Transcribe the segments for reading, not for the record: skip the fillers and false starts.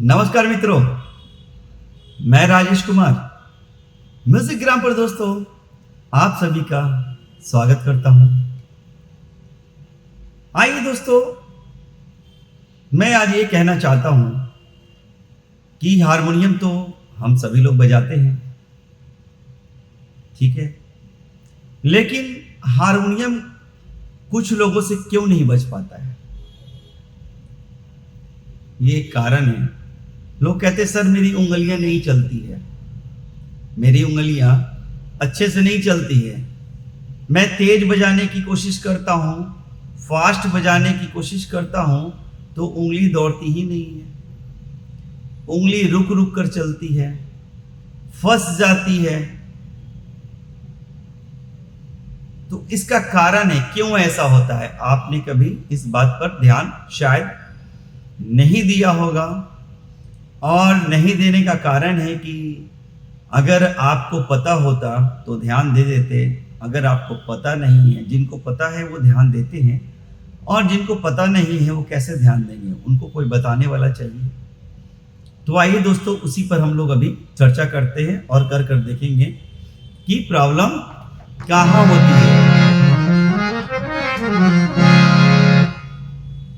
नमस्कार मित्रों, मैं राजेश कुमार म्यूजिक ग्राम पर दोस्तों आप सभी का स्वागत करता हूं। आइए दोस्तों, मैं आज ये कहना चाहता हूं कि हारमोनियम तो हम सभी लोग बजाते हैं, ठीक है, लेकिन हारमोनियम कुछ लोगों से क्यों नहीं बज पाता है? ये कारण है। लोग कहते हैं सर मेरी उंगलियां नहीं चलती है, मेरी उंगलियां अच्छे से नहीं चलती है। मैं तेज बजाने की कोशिश करता हूं, फास्ट बजाने की कोशिश करता हूं तो उंगली दौड़ती ही नहीं है। उंगली रुक रुक कर चलती है, फंस जाती है। तो इसका कारण है, क्यों ऐसा होता है? आपने कभी इस बात पर ध्यान शायद नहीं दिया होगा, और नहीं देने का कारण है कि अगर आपको पता होता तो ध्यान दे देते। अगर आपको पता नहीं है, जिनको पता है वो ध्यान देते हैं, और जिनको पता नहीं है वो कैसे ध्यान देंगे? उनको कोई बताने वाला चाहिए। तो आइए दोस्तों, उसी पर हम लोग अभी चर्चा करते हैं और कर देखेंगे कि प्रॉब्लम कहाँ होती है।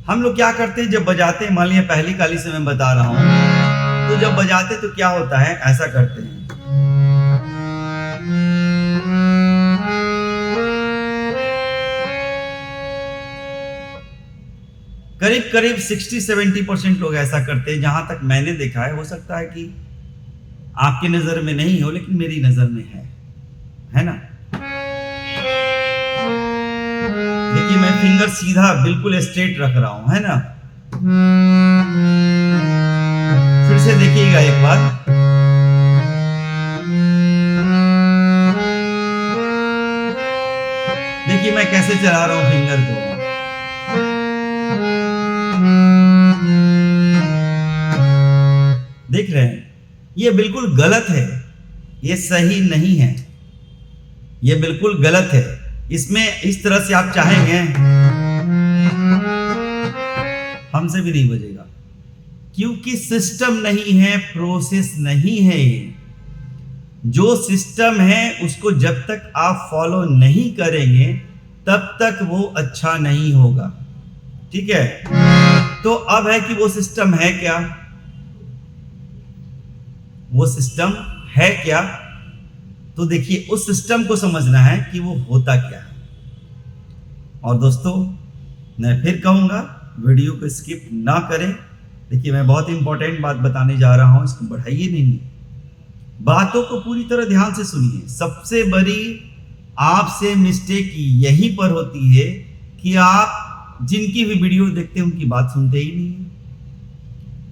हम लोग क्या करते हैं जब बजाते हैं? मान लिया पहली काली से मैं बता रहा हूं, तो जब बजाते तो क्या होता है, ऐसा करते हैं। करीब करीब 60-70% लोग ऐसा करते हैं, जहां तक मैंने देखा है। हो सकता है कि आपकी नजर में नहीं हो, लेकिन मेरी नजर में है ना। देखिए, मैं फिंगर सीधा बिल्कुल स्ट्रेट रख रहा हूं, है ना। फिर से देखिएगा एक बार। देखिए मैं कैसे चला रहा हूं फिंगर को। देख रहे हैं? ये बिल्कुल गलत है, ये सही नहीं है, ये बिल्कुल गलत है। इसमें इस तरह से आप चाहेंगे, हमसे भी नहीं बजेगा, क्योंकि सिस्टम नहीं है, प्रोसेस नहीं है। ये जो सिस्टम है उसको जब तक आप फॉलो नहीं करेंगे तब तक वो अच्छा नहीं होगा, ठीक है। तो अब है कि वो सिस्टम है क्या, वो सिस्टम है क्या? तो देखिए, उस सिस्टम को समझना है कि वो होता क्या है। और दोस्तों, मैं फिर कहूंगा, वीडियो को स्किप ना करें। देखिए, मैं बहुत इंपॉर्टेंट बात बताने जा रहा हूं, इसको बढ़ाइए नहीं, बातों को पूरी तरह ध्यान से सुनिए। सबसे बड़ी आपसे मिस्टेक यहीं पर होती है कि आप जिनकी भी वीडियो देखते हैं उनकी बात सुनते ही नहीं है।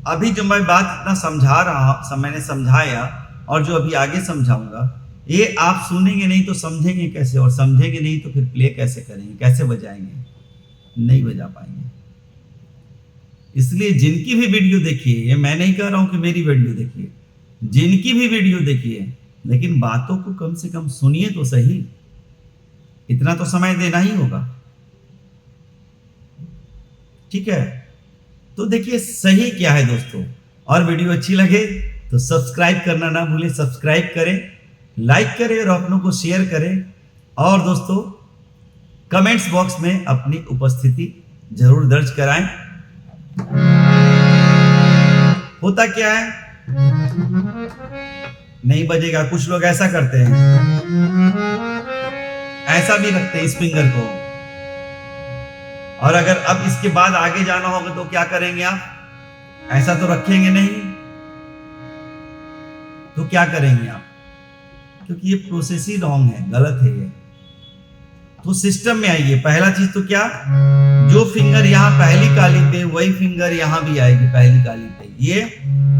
अभी जो मैं बात इतना समझा रहा, मैंने समझाया, और जो अभी आगे समझाऊंगा, ये आप सुनेंगे नहीं तो समझेंगे कैसे, और समझेंगे नहीं तो फिर प्ले कैसे करेंगे, कैसे बजाएंगे? नहीं बजा पाएंगे। इसलिए जिनकी भी वीडियो देखिए, ये मैं नहीं कह रहा हूं कि मेरी वीडियो देखिए, जिनकी भी वीडियो देखिए, लेकिन बातों को कम से कम सुनिए तो सही। इतना तो समय देना ही होगा, ठीक है। तो देखिए सही क्या है दोस्तों, और वीडियो अच्छी लगे तो सब्सक्राइब करना ना भूलें। सब्सक्राइब करें, लाइक करें और अपनों को शेयर करें। और दोस्तों, कमेंट्स बॉक्स में अपनी उपस्थिति जरूर दर्ज कराएं। होता क्या है, नहीं बजेगा। कुछ लोग ऐसा करते हैं, ऐसा भी रखते हैं इस फिंगर को, और अगर अब इसके बाद आगे जाना होगा तो क्या करेंगे आप? ऐसा तो रखेंगे नहीं, तो क्या करेंगे आप? क्योंकि ये प्रोसेस ही रॉन्ग है, गलत है ये। तो सिस्टम में आइए। पहला चीज तो क्या, जो फिंगर यहां पहली काली पे, वही फिंगर यहां भी आएगी पहली काली पे। ये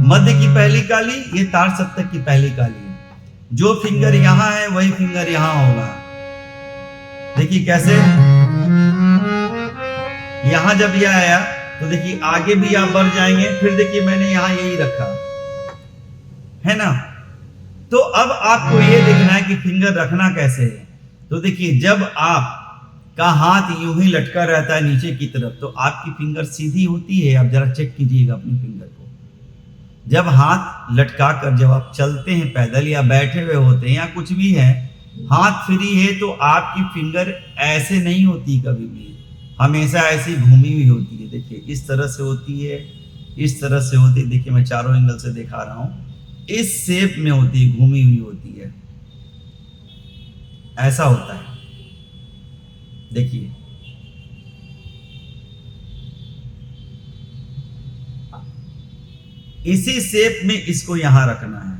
मध्य की पहली काली, ये तार सप्तक की पहली काली है। जो फिंगर यहां है वही फिंगर यहां होगा। देखिए कैसे, यहां जब ये आया तो देखिए आगे भी आप बढ़ जाएंगे। फिर देखिए मैंने यहां यही रखा है ना। तो अब आपको ये देखना है कि फिंगर रखना कैसे है। तो देखिए, जब आप का हाथ यूं ही लटका रहता है नीचे की तरफ, तो आपकी फिंगर सीधी होती है। आप जरा चेक कीजिएगा अपनी फिंगर को, जब हाथ लटका कर जब आप चलते हैं पैदल या बैठे हुए होते हैं या कुछ भी है, हाथ फ्री है तो आपकी फिंगर ऐसे नहीं होती, कभी भी हमेशा ऐसी घूमी हुई होती है। देखिए इस तरह से होती है, इस तरह से होती है। देखिए मैं चारों एंगल से दिखा रहा हूं, इस शेप में होती है, घूमी हुई होती है, ऐसा होता है। देखिए इसी शेप में इसको यहां रखना है,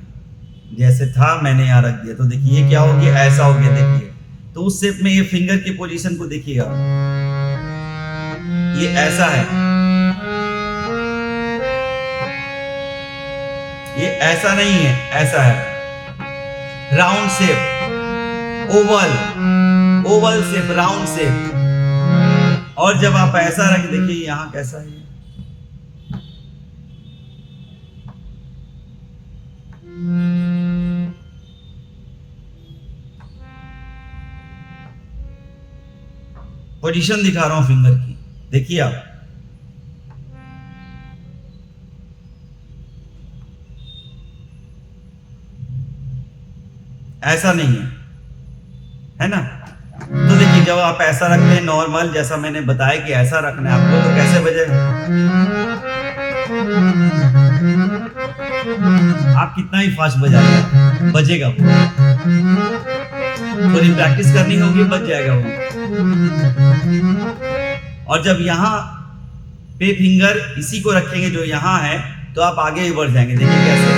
जैसे था मैंने यहां रख दिया। तो देखिए ये क्या हो गया, ऐसा हो गया। देखिए तो उस शेप में ये फिंगर की पोजीशन को देखिएगा, ये ऐसा है, ये ऐसा नहीं है, ऐसा है round shape, Oval, Oval shape, round shape. और जब आप ऐसा रख, देखिए यहां कैसा है, पोजीशन दिखा रहा हूं फिंगर की, देखिए आप ऐसा नहीं है ना। तो देखिए जब आप ऐसा रखते हैं नॉर्मल, जैसा मैंने बताया कि ऐसा रखना है आपको, तो कैसे बजेगा, आप कितना ही फास्ट बजाएगा बजेगा, थोड़ी प्रैक्टिस करनी होगी, बज जाएगा वो। और जब यहां पे फिंगर इसी को रखेंगे जो यहां है, तो आप आगे भी बढ़ जाएंगे। देखिए कैसे,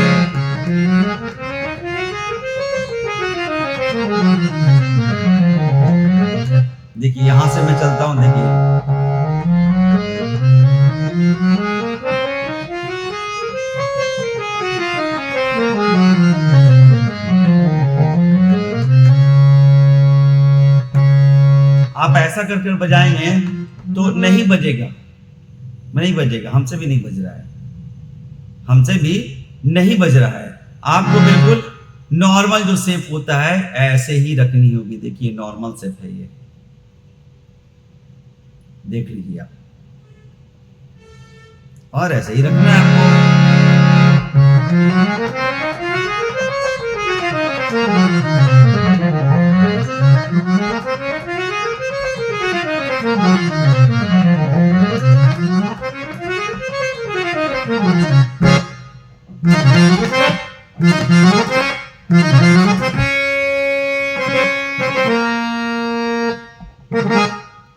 देखिए यहां से मैं चलता हूं, देखिए आप ऐसा करके बजाएंगे तो नहीं बजेगा, नहीं बजेगा, हमसे भी नहीं बज रहा है, हमसे भी नहीं बज रहा है। आपको बिल्कुल नॉर्मल जो शेप होता है ऐसे ही रखनी होगी। देखिए नॉर्मल शेप है ये, देख लीजिए आप, और ऐसे ही रखना है आपको।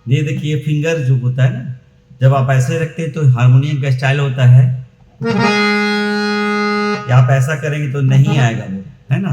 ये देखिए फिंगर जो होता है ना, जब आप ऐसे रखते हैं तो हारमोनियम का स्टाइल होता है, या आप ऐसा करेंगे तो नहीं आएगा वो, है ना।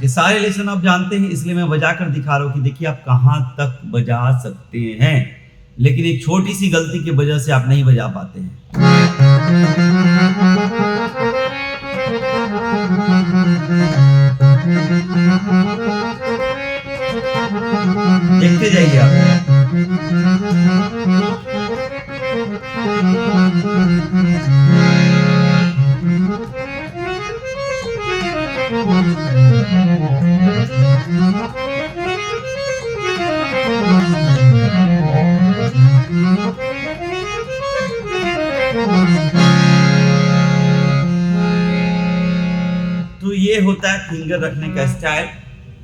ये सारे लेसन आप जानते हैं, इसलिए मैं बजा कर दिखा रहा हूं कि देखिए आप कहां तक बजा सकते हैं, लेकिन एक छोटी सी गलती की वजह से आप नहीं बजा पाते हैं। देखते जाइए आप। तो ये होता है फिंगर रखने का स्टाइल।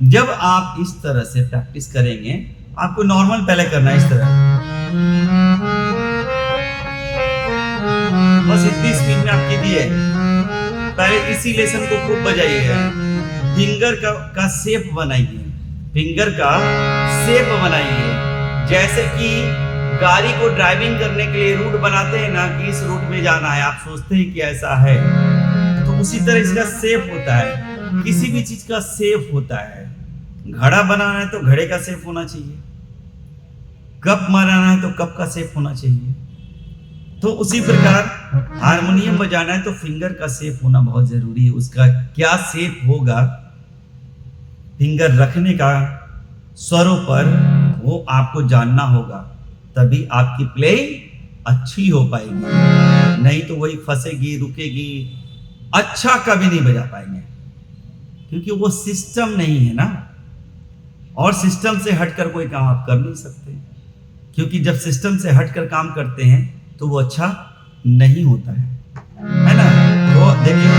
जब आप इस तरह से प्रैक्टिस करेंगे, आपको नॉर्मल पहले करना है इस तरह, बस इतनी स्पीड में आपकी दी है। पहले इसी लेसन को खूब बजाइएगा, फिंगर का शेप बनाइए, फिंगर का शेप बनाइए। जैसे कि गाड़ी को ड्राइविंग करने के लिए रूट बनाते हैं ना, कि इस रूट में जाना है, आप सोचते हैं कि ऐसा है, तो उसी तरह इसका शेप होता है। किसी भी चीज का शेप होता है। घड़ा बनाना है तो घड़े का शेप होना चाहिए, कप बनाना है तो कप का शेप होना चाहिए। तो उसी प्रकार हारमोनियम बजाना है तो फिंगर का शेप होना बहुत जरूरी है। उसका क्या शेप होगा फिंगर रखने का स्वरों पर, वो आपको जानना होगा, तभी आपकी प्लेइंग अच्छी हो पाएगी, नहीं तो वही फंसेगी, रुकेगी, अच्छा कभी नहीं बजा पाएंगे, क्योंकि वो सिस्टम नहीं है ना। और सिस्टम से हटकर कोई काम आप कर नहीं सकते, क्योंकि जब सिस्टम से हटकर काम करते हैं तो वो अच्छा नहीं होता है ना। तो देखिए,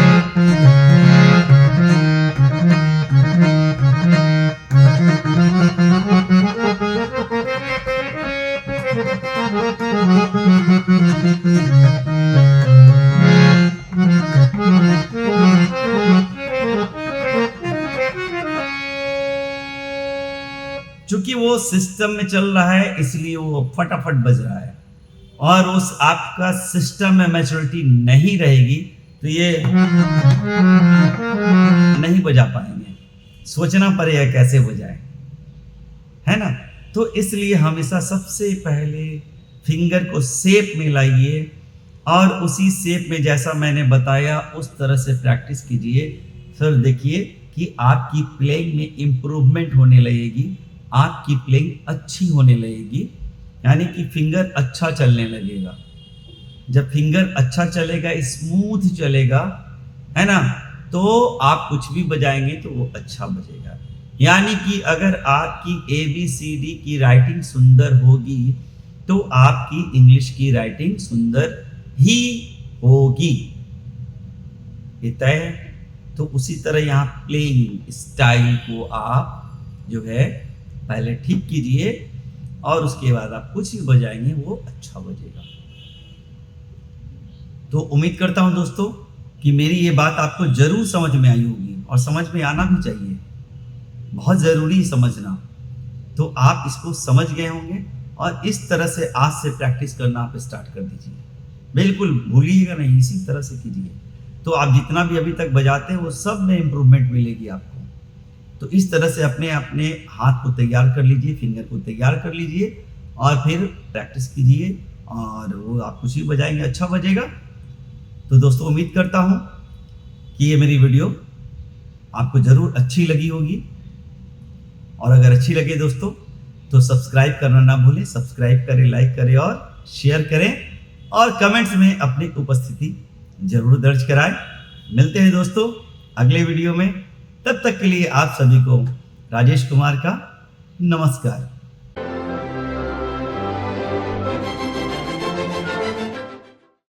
चूंकि वो सिस्टम में चल रहा है इसलिए वो फटाफट बज रहा है, और उस आपका सिस्टम में मैच्योरिटी नहीं रहेगी तो ये नहीं बजा पाएंगे, सोचना पड़ेगा कैसे बजाए, है ना। तो इसलिए हमेशा सबसे पहले फिंगर को शेप में लाइए और उसी शेप में जैसा मैंने बताया उस तरह से प्रैक्टिस कीजिए। फिर देखिए कि आपकी प्लेइंग में इम्प्रूवमेंट होने लगेगी, आपकी प्लेइंग अच्छी होने लगेगी, यानी कि फिंगर अच्छा चलने लगेगा। जब फिंगर अच्छा चलेगा, स्मूथ चलेगा, है ना, तो आप कुछ भी बजाएंगे तो वो अच्छा बजेगा। यानी कि अगर आपकी ABCD की राइटिंग सुंदर होगी तो आपकी इंग्लिश की राइटिंग सुंदर ही होगी, ये तय है। तो उसी तरह यहाँ प्लेइंग स्टाइल को आप जो है पहले ठीक कीजिए और उसके बाद आप कुछ भी बजाएंगे वो अच्छा बजेगा। तो उम्मीद करता हूं दोस्तों कि मेरी ये बात आपको जरूर समझ में आई होगी, और समझ में आना भी चाहिए, बहुत ज़रूरी समझना। तो आप इसको समझ गए होंगे और इस तरह से आज से प्रैक्टिस करना आप स्टार्ट कर दीजिए, बिल्कुल भूलिएगा नहीं, इसी तरह से कीजिए। तो आप जितना भी अभी तक बजाते हैं वो सब में इम्प्रूवमेंट मिलेगी आपको। तो इस तरह से अपने अपने हाथ को तैयार कर लीजिए, फिंगर को तैयार कर लीजिए और फिर प्रैक्टिस कीजिए, और वो आप कुछ भी बजाएंगे अच्छा बजेगा। तो दोस्तों उम्मीद करता हूँ कि ये मेरी वीडियो आपको ज़रूर अच्छी लगी होगी, और अगर अच्छी लगे दोस्तों तो सब्सक्राइब करना ना भूलें, सब्सक्राइब करें, लाइक करें और शेयर करें, और कमेंट्स में अपनी उपस्थिति जरूर दर्ज कराएं। मिलते हैं दोस्तों अगले वीडियो में, तब तक के लिए आप सभी को राजेश कुमार का नमस्कार।